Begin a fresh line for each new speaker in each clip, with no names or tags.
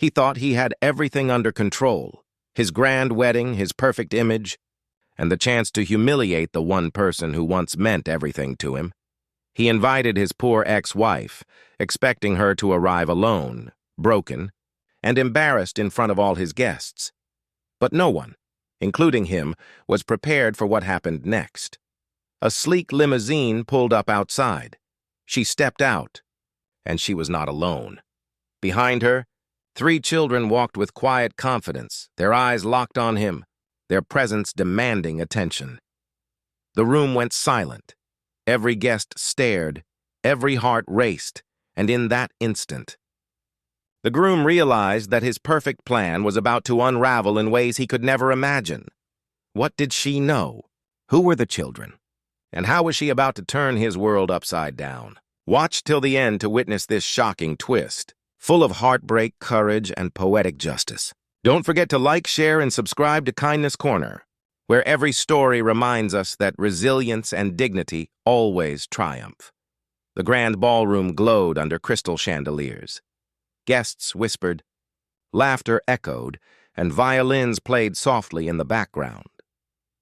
He thought he had everything under control: his grand wedding, his perfect image, and the chance to humiliate the one person who once meant everything to him. He invited his poor ex-wife, expecting her to arrive alone, broken, and embarrassed in front of all his guests. But no one, including him, was prepared for what happened next. A sleek limousine pulled up outside. She stepped out, and she was not alone. Behind her, 3 children walked with quiet confidence, their eyes locked on him, their presence demanding attention. The room went silent. Every guest stared, every heart raced, and in that instant, the groom realized that his perfect plan was about to unravel in ways he could never imagine. What did she know? Who were the children? And how was she about to turn his world upside down? Watch till the end to witness this shocking twist, full of heartbreak, courage, and poetic justice. Don't forget to like, share, and subscribe to Kindness Corner, where every story reminds us that resilience and dignity always triumph. The grand ballroom glowed under crystal chandeliers. Guests whispered, laughter echoed, and violins played softly in the background.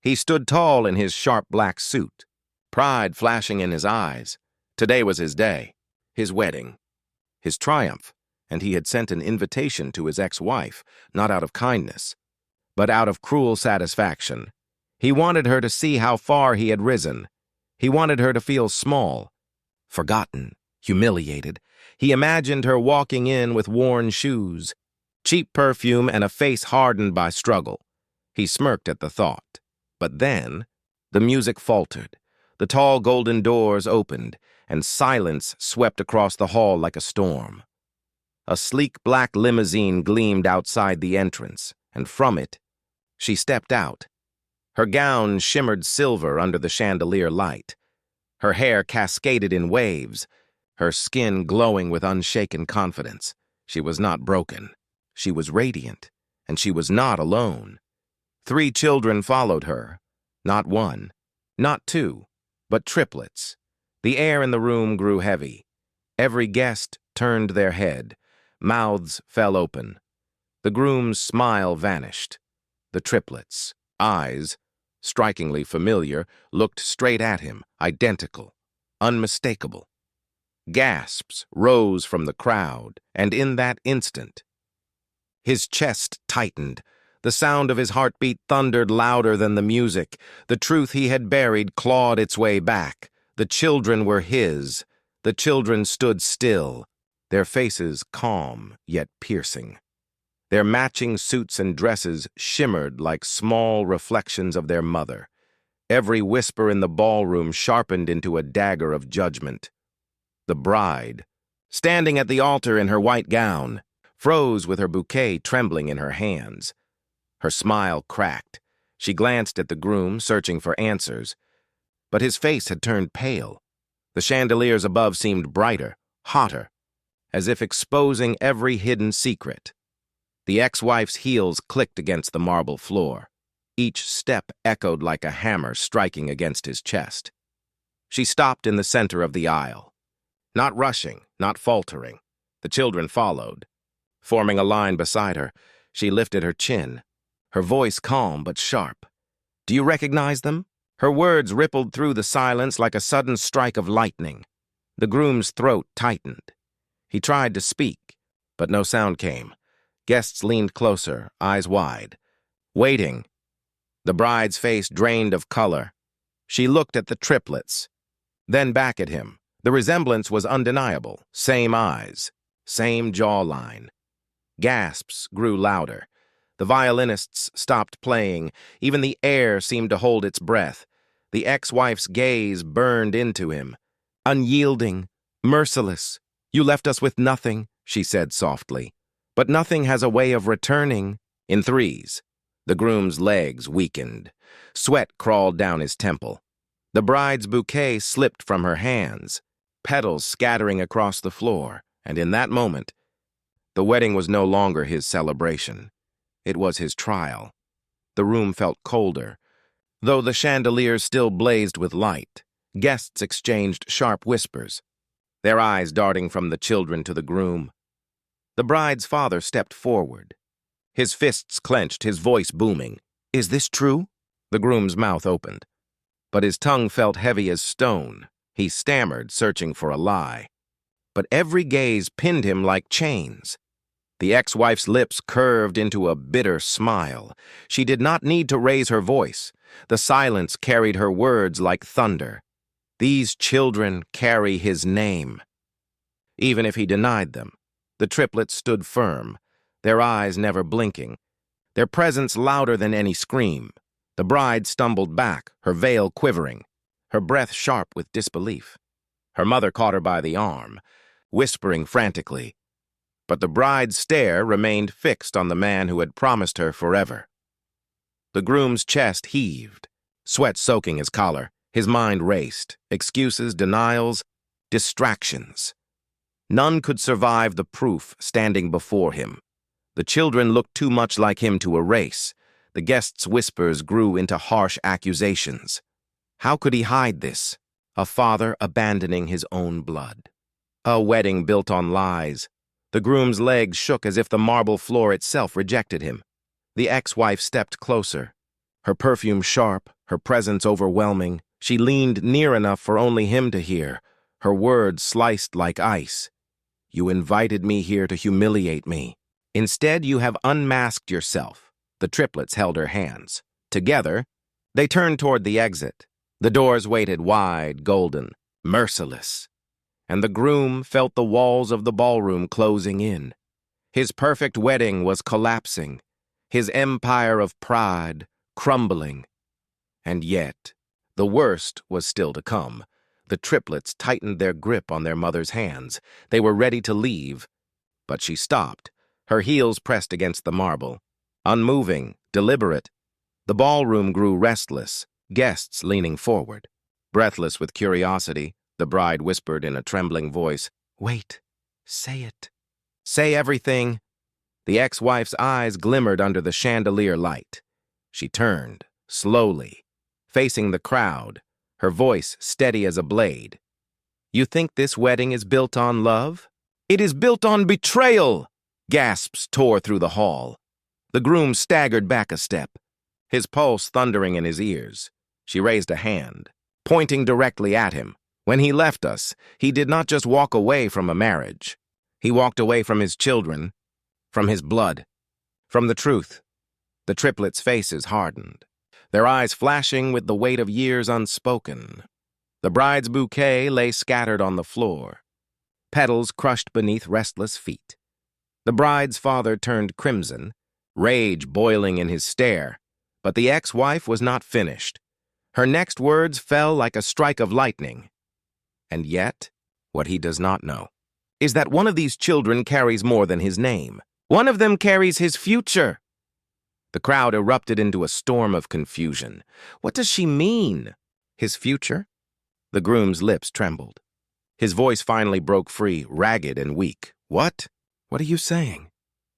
He stood tall in his sharp black suit, pride flashing in his eyes. Today was his day, his wedding, his triumph, and he had sent an invitation to his ex-wife, not out of kindness, but out of cruel satisfaction. He wanted her to see how far he had risen. He wanted her to feel small, forgotten, humiliated. He imagined her walking in with worn shoes, cheap perfume, and a face hardened by struggle. He smirked at the thought. But then, the music faltered. The tall golden doors opened, and silence swept across the hall like a storm. A sleek black limousine gleamed outside the entrance, and from it, she stepped out. Her gown shimmered silver under the chandelier light. Her hair cascaded in waves, her skin glowing with unshaken confidence. She was not broken. She was radiant, and she was not alone. 3 children followed her. Not 1, not 2, but triplets. The air in the room grew heavy. Every guest turned their head. Mouths fell open. The groom's smile vanished. The triplets' eyes, strikingly familiar, looked straight at him, identical, unmistakable. Gasps rose from the crowd, and in that instant, his chest tightened. The sound of his heartbeat thundered louder than the music. The truth he had buried clawed its way back. The children were his. The children stood still, their faces calm yet piercing. Their matching suits and dresses shimmered like small reflections of their mother. Every whisper in the ballroom sharpened into a dagger of judgment. The bride, standing at the altar in her white gown, froze with her bouquet trembling in her hands. Her smile cracked. She glanced at the groom, searching for answers. But his face had turned pale. The chandeliers above seemed brighter, hotter, as if exposing every hidden secret. The ex-wife's heels clicked against the marble floor. Each step echoed like a hammer striking against his chest. She stopped in the center of the aisle. Not rushing, not faltering. The children followed. Forming a line beside her, she lifted her chin, her voice calm but sharp. "Do you recognize them?" Her words rippled through the silence like a sudden strike of lightning. The groom's throat tightened. He tried to speak, but no sound came. Guests leaned closer, eyes wide, waiting. The bride's face drained of color. She looked at the triplets, then back at him. The resemblance was undeniable. Same eyes, same jawline. Gasps grew louder. The violinists stopped playing. Even the air seemed to hold its breath. The ex-wife's gaze burned into him. "Unyielding, merciless. You left us with nothing," she said softly. "But nothing has a way of returning." In threes, the groom's legs weakened. Sweat crawled down his temple. The bride's bouquet slipped from her hands, petals scattering across the floor, and in that moment, the wedding was no longer his celebration. It was his trial. The room felt colder. Though the chandeliers still blazed with light, guests exchanged sharp whispers, their eyes darting from the children to the groom. The bride's father stepped forward. His fists clenched, his voice booming. "Is this true?" The groom's mouth opened, but his tongue felt heavy as stone. He stammered, searching for a lie. But every gaze pinned him like chains. The ex-wife's lips curved into a bitter smile. She did not need to raise her voice. The silence carried her words like thunder. These children carry his name. Even if he denied them, the triplets stood firm, their eyes never blinking, their presence louder than any scream. The bride stumbled back, her veil quivering, her breath sharp with disbelief. Her mother caught her by the arm, whispering frantically, but the bride's stare remained fixed on the man who had promised her forever. The groom's chest heaved, sweat soaking his collar. His mind raced. Excuses, denials, distractions. None could survive the proof standing before him. The children looked too much like him to erase. The guests' whispers grew into harsh accusations. How could he hide this? A father abandoning his own blood. A wedding built on lies. The groom's legs shook as if the marble floor itself rejected him. The ex-wife stepped closer, her perfume sharp, her presence overwhelming. She leaned near enough for only him to hear, her words sliced like ice. "You invited me here to humiliate me. Instead, you have unmasked yourself." The triplets held her hands. Together, they turned toward the exit. The doors waited wide, golden, merciless. And the groom felt the walls of the ballroom closing in. His perfect wedding was collapsing, his empire of pride crumbling. And yet, the worst was still to come. The triplets tightened their grip on their mother's hands. They were ready to leave, but she stopped, her heels pressed against the marble. Unmoving, deliberate, the ballroom grew restless, guests leaning forward. Breathless with curiosity, the bride whispered in a trembling voice, "Wait, say it. Say everything." The ex-wife's eyes glimmered under the chandelier light. She turned, slowly, facing the crowd, her voice steady as a blade. "You think this wedding is built on love? It is built on betrayal!" Gasps tore through the hall. The groom staggered back a step, his pulse thundering in his ears. She raised a hand, pointing directly at him. When he left us, he did not just walk away from a marriage. He walked away from his children, from his blood, from the truth. The triplets' faces hardened, their eyes flashing with the weight of years unspoken. The bride's bouquet lay scattered on the floor, petals crushed beneath restless feet. The bride's father turned crimson, rage boiling in his stare, but the ex-wife was not finished. Her next words fell like a strike of lightning. And yet, what he does not know is that one of these children carries more than his name. One of them carries his future. The crowd erupted into a storm of confusion. What does she mean? His future? The groom's lips trembled. His voice finally broke free, ragged and weak. What? What are you saying?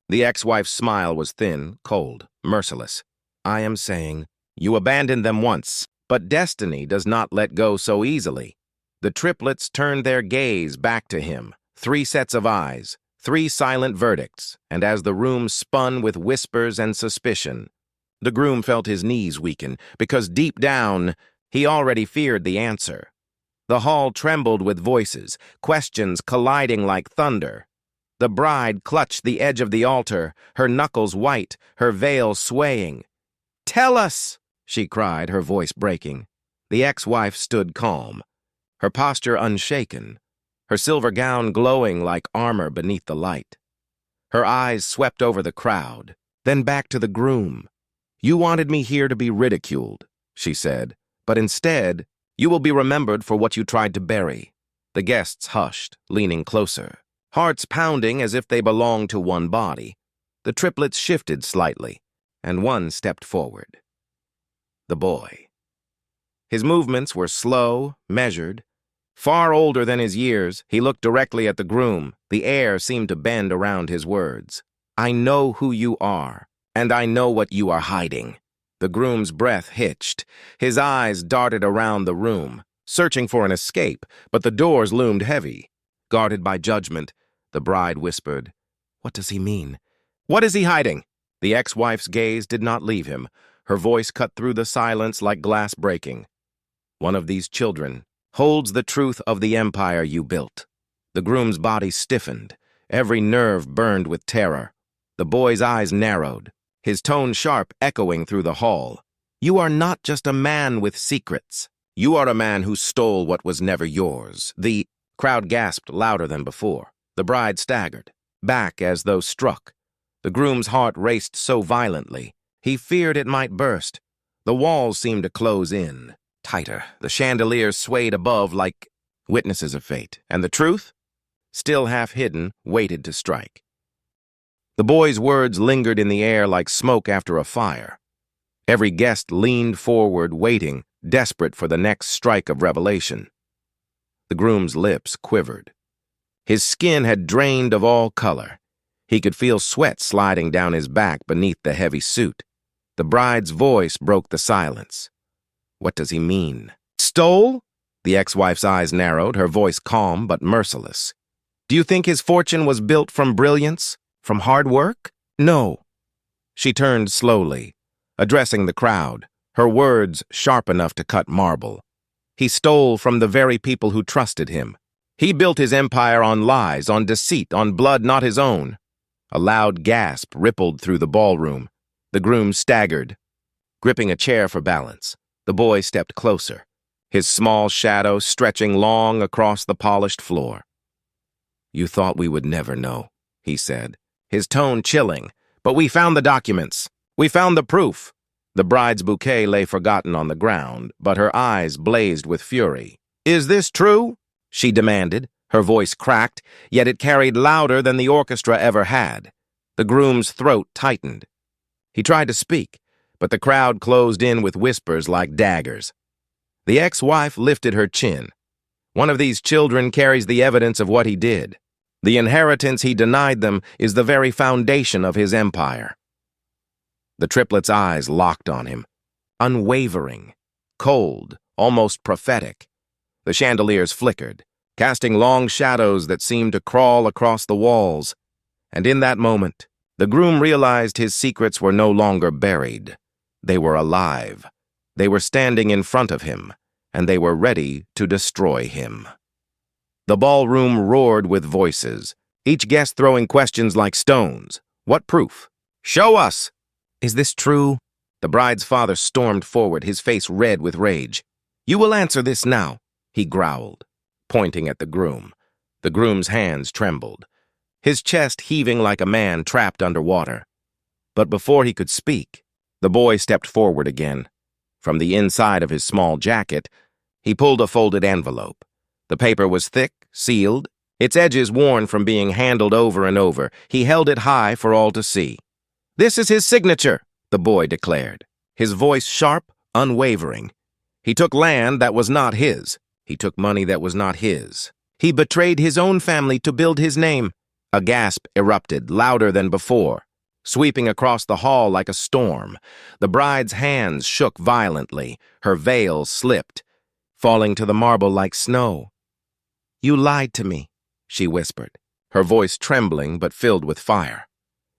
The ex-wife's smile was thin, cold, merciless. I am saying, you abandoned them once, but destiny does not let go so easily. The triplets turned their gaze back to him, 3 sets of eyes, 3 silent verdicts, and as the room spun with whispers and suspicion, the groom felt his knees weaken, because deep down, he already feared the answer. The hall trembled with voices, questions colliding like thunder. The bride clutched the edge of the altar, her knuckles white, her veil swaying. "Tell us!" she cried, her voice breaking. The ex-wife stood calm, her posture unshaken, her silver gown glowing like armor beneath the light. Her eyes swept over the crowd, then back to the groom. "You wanted me here to be ridiculed," she said, "but instead, you will be remembered for what you tried to bury." The guests hushed, leaning closer, hearts pounding as if they belonged to one body. The triplets shifted slightly, and one stepped forward. The boy. His movements were slow, measured. Far older than his years, he looked directly at the groom. The air seemed to bend around his words. "I know who you are, and I know what you are hiding." The groom's breath hitched. His eyes darted around the room, searching for an escape, but the doors loomed heavy. Guarded by judgment, the bride whispered, What does he mean? What is he hiding? The ex-wife's gaze did not leave him. Her voice cut through the silence like glass breaking. One of these children holds the truth of the empire you built. The groom's body stiffened. Every nerve burned with terror. The boy's eyes narrowed, his tone sharp, echoing through the hall. You are not just a man with secrets. You are a man who stole what was never yours. The crowd gasped louder than before. The bride staggered, back as though struck. The groom's heart raced so violently, he feared it might burst. The walls seemed to close in, tighter. The chandeliers swayed above like witnesses of fate. And the truth, still half hidden, waited to strike. The boy's words lingered in the air like smoke after a fire. Every guest leaned forward, waiting, desperate for the next strike of revelation. The groom's lips quivered. His skin had drained of all color. He could feel sweat sliding down his back beneath the heavy suit. The bride's voice broke the silence. What does he mean? Stole? The ex-wife's eyes narrowed, her voice calm but merciless. Do you think his fortune was built from brilliance? From hard work? No. She turned slowly, addressing the crowd, her words sharp enough to cut marble. He stole from the very people who trusted him. He built his empire on lies, on deceit, on blood not his own. A loud gasp rippled through the ballroom. The groom staggered, gripping a chair for balance. The boy stepped closer, his small shadow stretching long across the polished floor. You thought we would never know, he said, his tone chilling. But we found the documents. We found the proof. The bride's bouquet lay forgotten on the ground, but her eyes blazed with fury. Is this true? She demanded. Her voice cracked, yet it carried louder than the orchestra ever had. The groom's throat tightened. He tried to speak, but the crowd closed in with whispers like daggers. The ex-wife lifted her chin. One of these children carries the evidence of what he did. The inheritance he denied them is the very foundation of his empire. The triplets' eyes locked on him, unwavering, cold, almost prophetic. The chandeliers flickered, casting long shadows that seemed to crawl across the walls. And in that moment, the groom realized his secrets were no longer buried. They were alive. They were standing in front of him, and they were ready to destroy him. The ballroom roared with voices, each guest throwing questions like stones. What proof? Show us! Is this true? The bride's father stormed forward, his face red with rage. You will answer this now, he growled, pointing at the groom. The groom's hands trembled, his chest heaving like a man trapped underwater. But before he could speak, the boy stepped forward again. From the inside of his small jacket, he pulled a folded envelope. The paper was thick, sealed, its edges worn from being handled over and over. He held it high for all to see. This is his signature, the boy declared, his voice sharp, unwavering. He took land that was not his. He took money that was not his. He betrayed his own family to build his name. A gasp erupted, louder than before, sweeping across the hall like a storm. The bride's hands shook violently. Her veil slipped, falling to the marble like snow. You lied to me, she whispered, her voice trembling but filled with fire.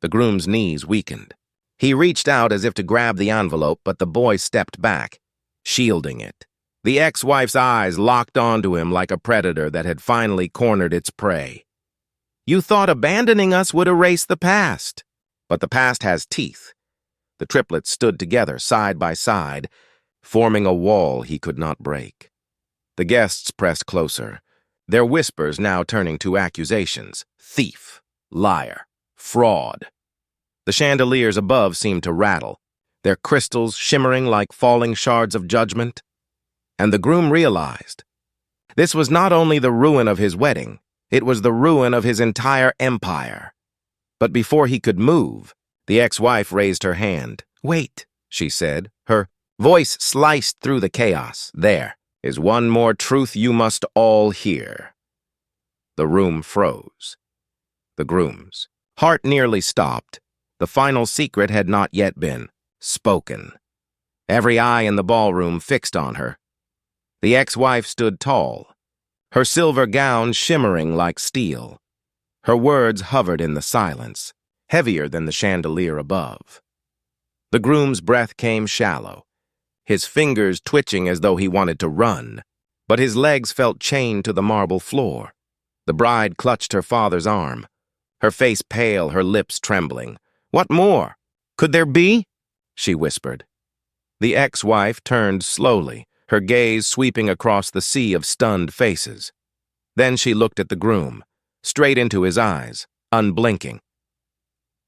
The groom's knees weakened. He reached out as if to grab the envelope, but the boy stepped back, shielding it. The ex-wife's eyes locked onto him like a predator that had finally cornered its prey. You thought abandoning us would erase the past. But the past has teeth. The triplets stood together, side by side, forming a wall he could not break. The guests pressed closer, their whispers now turning to accusations. Thief, liar, fraud. The chandeliers above seemed to rattle, their crystals shimmering like falling shards of judgment. And the groom realized this was not only the ruin of his wedding, it was the ruin of his entire empire. But before he could move, the ex-wife raised her hand. Wait, she said, her voice sliced through the chaos. There is one more truth you must all hear. The room froze. The groom's heart nearly stopped. The final secret had not yet been spoken. Every eye in the ballroom fixed on her. The ex-wife stood tall, her silver gown shimmering like steel. Her words hovered in the silence, heavier than the chandelier above. The groom's breath came shallow, his fingers twitching as though he wanted to run, but his legs felt chained to the marble floor. The bride clutched her father's arm, her face pale, her lips trembling. "What more? Could there be?" she whispered. The ex-wife turned slowly, her gaze sweeping across the sea of stunned faces. Then she looked at the groom, straight into his eyes, unblinking.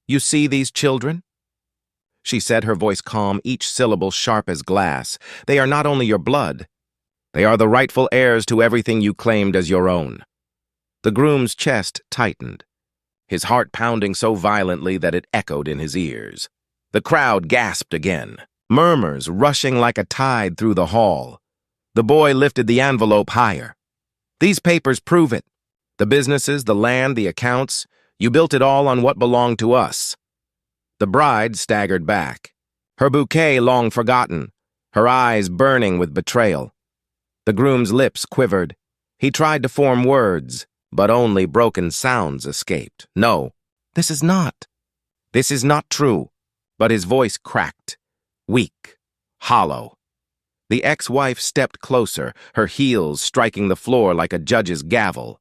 "You see these children?" She said, her voice calm, each syllable sharp as glass. "They are not only your blood. They are the rightful heirs to everything you claimed as your own." The groom's chest tightened, his heart pounding so violently that it echoed in his ears. The crowd gasped again, murmurs rushing like a tide through the hall. The boy lifted the envelope higher. "These papers prove it. The businesses, the land, the accounts, you built it all on what belonged to us." The bride staggered back, her bouquet long forgotten, her eyes burning with betrayal. The groom's lips quivered. He tried to form words, but only broken sounds escaped. "No, this is not true." But his voice cracked, weak, hollow. The ex-wife stepped closer, her heels striking the floor like a judge's gavel.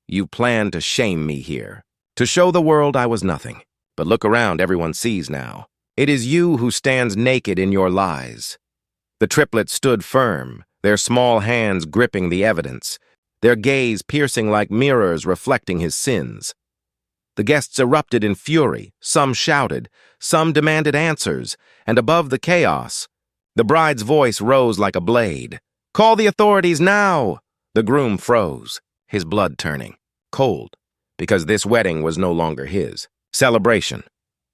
"You planned to shame me here, to show the world I was nothing. But look around, everyone sees now. It is you who stands naked in your lies." The triplets stood firm, their small hands gripping the evidence, their gaze piercing like mirrors reflecting his sins. The guests erupted in fury, some shouted, some demanded answers, and above the chaos, the bride's voice rose like a blade. "Call the authorities now!" The groom froze, his blood turning cold, because this wedding was no longer his. Celebration.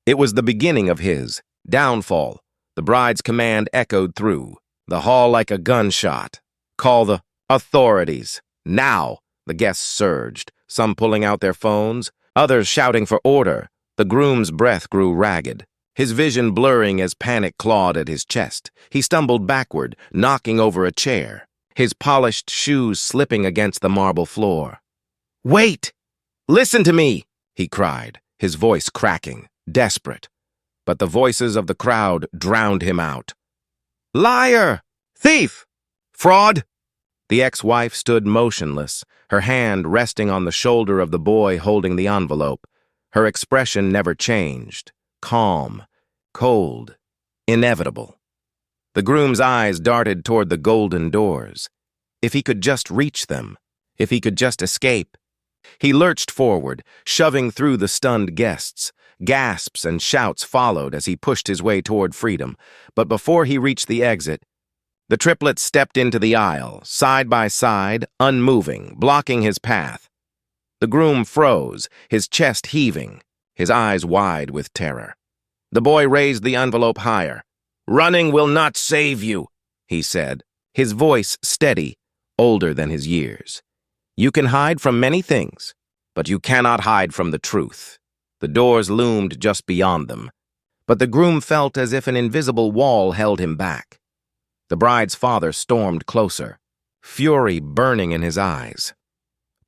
It was the beginning of his downfall. The bride's command echoed through the hall like a gunshot. "Call the authorities now!" The guests surged, some pulling out their phones, others shouting for order. The groom's breath grew ragged, his vision blurring as panic clawed at his chest. He stumbled backward, knocking over a chair, his polished shoes slipping against the marble floor. "Wait! Listen to me!" he cried, his voice cracking, desperate. But the voices of the crowd drowned him out. "Liar! Thief! Fraud!" The ex-wife stood motionless, her hand resting on the shoulder of the boy holding the envelope. Her expression never changed, calm, cold, inevitable. The groom's eyes darted toward the golden doors. If he could just reach them, if he could just escape. He lurched forward, shoving through the stunned guests. Gasps and shouts followed as he pushed his way toward freedom. But before he reached the exit, the triplets stepped into the aisle, side by side, unmoving, blocking his path. The groom froze, his chest heaving, his eyes wide with terror. The boy raised the envelope higher. "Running will not save you," he said, his voice steady, older than his years. "You can hide from many things, but you cannot hide from the truth." The doors loomed just beyond them, but the groom felt as if an invisible wall held him back. The bride's father stormed closer, fury burning in his eyes.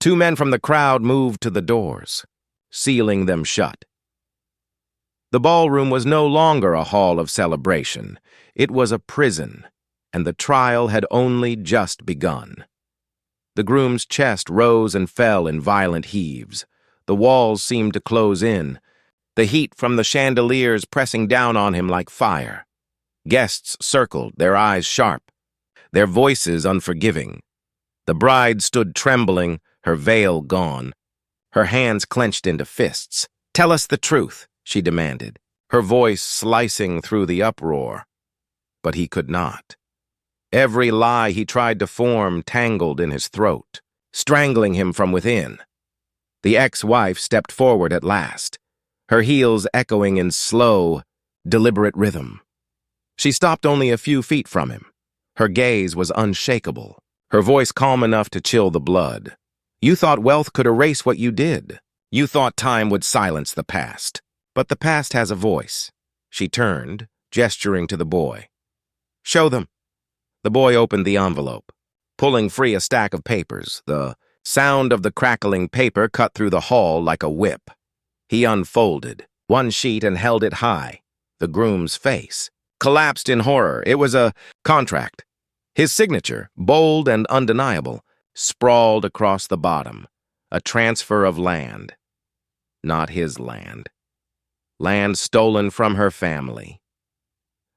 Two men from the crowd moved to the doors, sealing them shut. The ballroom was no longer a hall of celebration. It was a prison, and the trial had only just begun. The groom's chest rose and fell in violent heaves. The walls seemed to close in, the heat from the chandeliers pressing down on him like fire. Guests circled, their eyes sharp, their voices unforgiving. The bride stood trembling, her veil gone, her hands clenched into fists. "Tell us the truth," she demanded, her voice slicing through the uproar. But he could not. Every lie he tried to form tangled in his throat, strangling him from within. The ex-wife stepped forward at last, her heels echoing in slow, deliberate rhythm. She stopped only a few feet from him. Her gaze was unshakable, her voice calm enough to chill the blood. "You thought wealth could erase what you did. You thought time would silence the past. But the past has a voice." She turned, gesturing to the boy. "Show them." The boy opened the envelope, pulling free a stack of papers, the Sound of the crackling paper cut through the hall like a whip. He unfolded one sheet and held it high. The groom's face collapsed in horror. It was a contract. His signature, bold and undeniable, sprawled across the bottom. A transfer of land. Not his land. Land stolen from her family.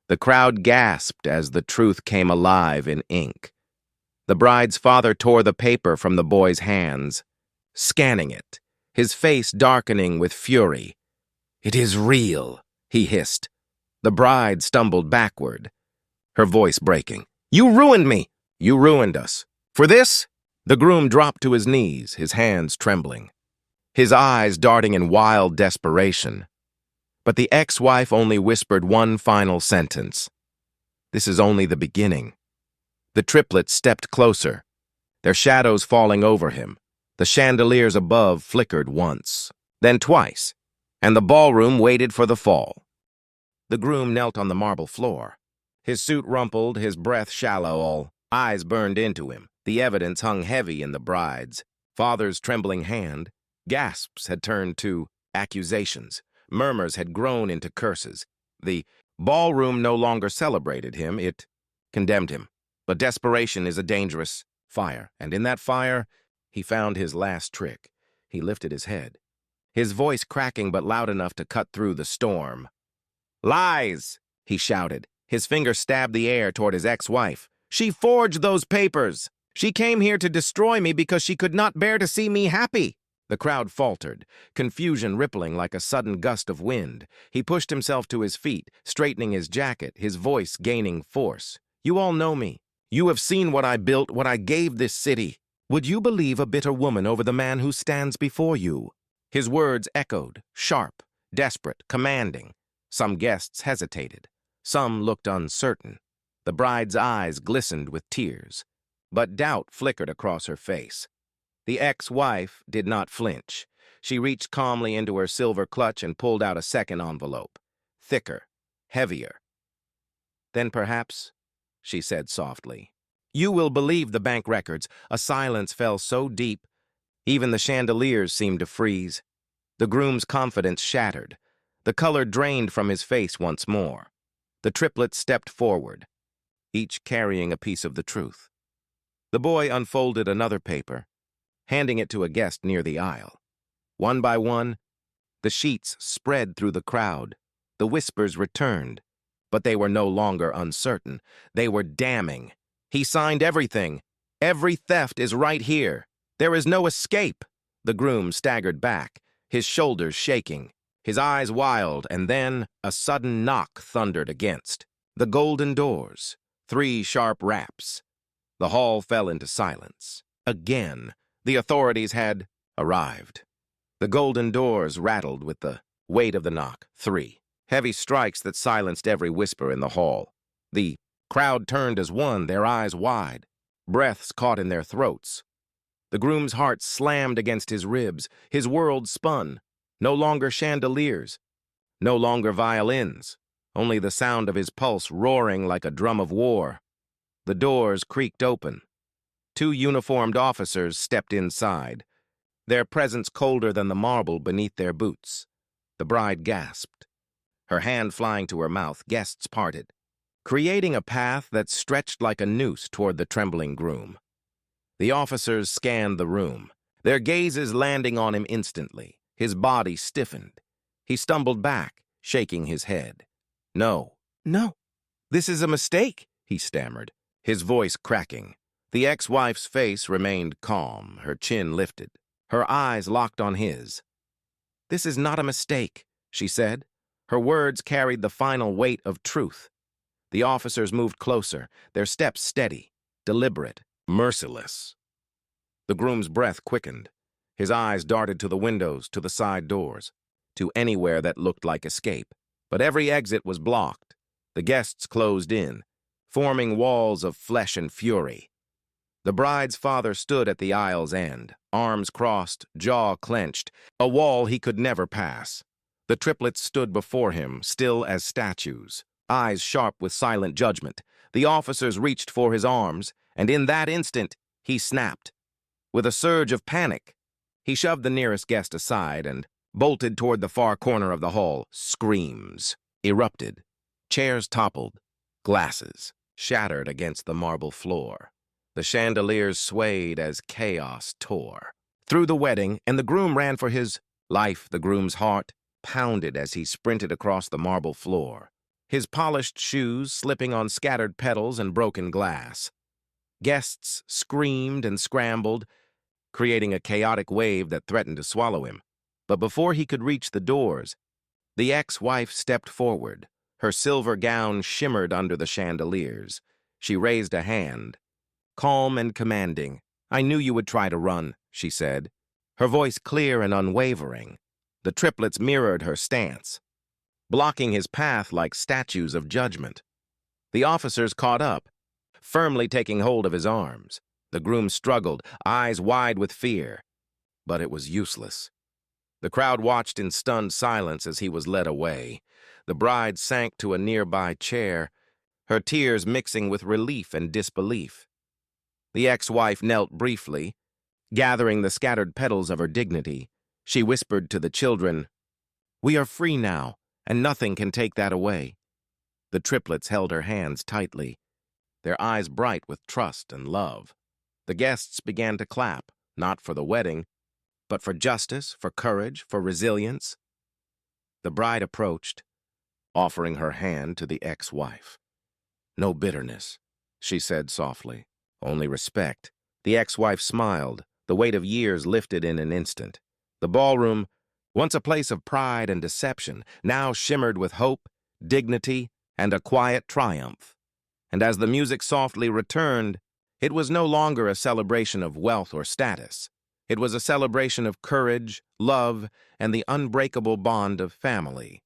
The crowd gasped as the truth came alive in ink. The bride's father tore the paper from the boy's hands, scanning it, his face darkening with fury. "It is real," he hissed. The bride stumbled backward, her voice breaking. "You ruined me! You ruined us. For this?" The groom dropped to his knees, his hands trembling, his eyes darting in wild desperation. But the ex-wife only whispered one final sentence. "This is only the beginning." The triplets stepped closer, their shadows falling over him. The chandeliers above flickered once, then twice, and the ballroom waited for the fall. The groom knelt on the marble floor, his suit rumpled, his breath shallow, all eyes burned into him. The evidence hung heavy in the bride's father's trembling hand. Gasps had turned to accusations. Murmurs had grown into curses. The ballroom no longer celebrated him, it condemned him. But desperation is a dangerous fire, and in that fire, he found his last trick. He lifted his head, his voice cracking but loud enough to cut through the storm. "Lies!" he shouted. His finger stabbed the air toward his ex-wife. "She forged those papers! She came here to destroy me because she could not bear to see me happy!" The crowd faltered, confusion rippling like a sudden gust of wind. He pushed himself to his feet, straightening his jacket, his voice gaining force. "You all know me. You have seen what I built, what I gave this city. Would you believe a bitter woman over the man who stands before you?" His words echoed, sharp, desperate, commanding. Some guests hesitated. Some looked uncertain. The bride's eyes glistened with tears, but doubt flickered across her face. The ex-wife did not flinch. She reached calmly into her silver clutch and pulled out a second envelope. Thicker, heavier. "Then perhaps," she said softly, "you will believe the bank records." A silence fell so deep, even the chandeliers seemed to freeze. The groom's confidence shattered. The color drained from his face once more. The triplets stepped forward, each carrying a piece of the truth. The boy unfolded another paper, handing it to a guest near the aisle. One by one, the sheets spread through the crowd. The whispers returned, but they were no longer uncertain. They were damning. "He signed everything. Every theft is right here. There is no escape." The groom staggered back, his shoulders shaking, his eyes wild, and then a sudden knock thundered against. The golden doors, 3 sharp raps. The hall fell into silence. Again, the authorities had arrived. The golden doors rattled with the weight of the knock. 3 heavy strikes that silenced every whisper in the hall. The crowd turned as one, their eyes wide, breaths caught in their throats. The groom's heart slammed against his ribs. His world spun. No longer chandeliers, no longer violins, only the sound of his pulse roaring like a drum of war. The doors creaked open. 2 uniformed officers stepped inside, their presence colder than the marble beneath their boots. The bride gasped, her hand flying to her mouth. Guests parted, creating a path that stretched like a noose toward the trembling groom. The officers scanned the room, their gazes landing on him instantly. His body stiffened. He stumbled back, shaking his head. "No, no, this is a mistake," he stammered, his voice cracking. The ex-wife's face remained calm, her chin lifted, her eyes locked on his. "This is not a mistake," she said. Her words carried the final weight of truth. The officers moved closer, their steps steady, deliberate, merciless. The groom's breath quickened. His eyes darted to the windows, to the side doors, to anywhere that looked like escape. But every exit was blocked. The guests closed in, forming walls of flesh and fury. The bride's father stood at the aisle's end, arms crossed, jaw clenched, a wall he could never pass. The triplets stood before him, still as statues, eyes sharp with silent judgment. The officers reached for his arms, and in that instant, he snapped. With a surge of panic, he shoved the nearest guest aside and bolted toward the far corner of the hall. Screams erupted. Chairs toppled. Glasses shattered against the marble floor. The chandeliers swayed as chaos tore through the wedding, and the groom ran for his life. The groom's heart pounded as he sprinted across the marble floor, his polished shoes slipping on scattered petals and broken glass. Guests screamed and scrambled, creating a chaotic wave that threatened to swallow him. But before he could reach the doors, the ex-wife stepped forward. Her silver gown shimmered under the chandeliers. She raised a hand, calm and commanding. "I knew you would try to run," she said, her voice clear and unwavering. The triplets mirrored her stance, blocking his path like statues of judgment. The officers caught up, firmly taking hold of his arms. The groom struggled, eyes wide with fear, but it was useless. The crowd watched in stunned silence as he was led away. The bride sank to a nearby chair, her tears mixing with relief and disbelief. The ex-wife knelt briefly, gathering the scattered petals of her dignity. She whispered to the children, "We are free now, and nothing can take that away." The triplets held her hands tightly, their eyes bright with trust and love. The guests began to clap, not for the wedding, but for justice, for courage, for resilience. The bride approached, offering her hand to the ex-wife. "No bitterness," she said softly. "Only respect." The ex-wife smiled, the weight of years lifted in an instant. The ballroom, once a place of pride and deception, now shimmered with hope, dignity, and a quiet triumph. And as the music softly returned, it was no longer a celebration of wealth or status. It was a celebration of courage, love, and the unbreakable bond of family.